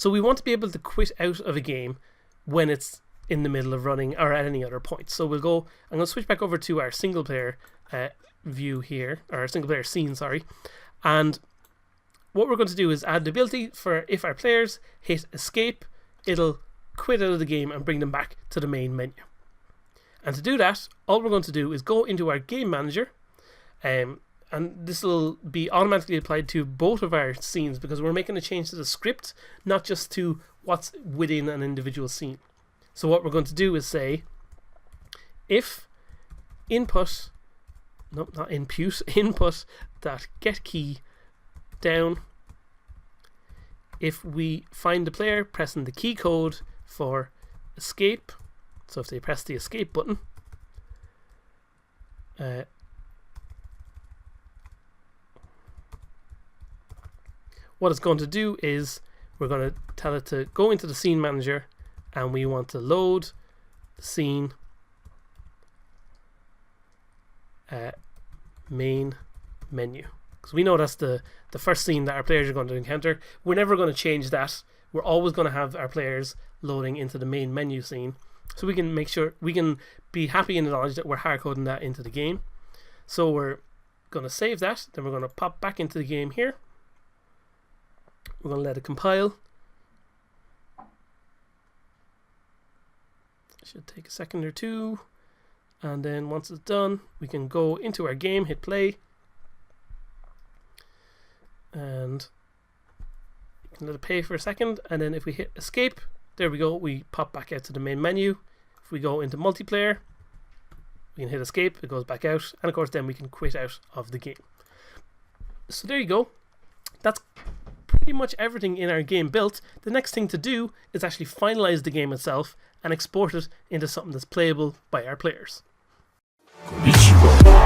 So we want to be able to quit out of a game when it's in the middle of running or at any other point. So we'll go, I'm going to switch back over to our single player view here, or our single player scene, sorry. And what we're going to do is add the ability for if our players hit escape, it'll quit out of the game and bring them back to the main menu. And to do that, all we're going to do is go into our game manager, and this will be automatically applied to both of our scenes because we're making a change to the script, not just to what's within an individual scene. So what we're going to do is say if input that get key down, if we find the player pressing the key code for escape, so if they press the escape button, what it's going to do is we're going to tell it to go into the scene manager, and we want to load the scene main menu, because we know that's the first scene that our players are going to encounter. We're never going to change that. We're always going to have our players loading into the main menu scene, so we can make sure we can be happy in the knowledge that we're hard coding that into the game. So we're going to save that, then we're going to pop back into the game here. We're going to let it compile. Should take a second or two, and then once it's done we can go into our game, hit play, and you can let it play for a second, and then if we hit escape, there we go, we pop back out to the main menu. If we go into multiplayer, we can hit escape, it goes back out, and of course then we can quit out of the game. So there you go, that's pretty much everything in our game built. The next thing to do is actually finalize the game itself and export it into something that's playable by our players. Konnichiwa.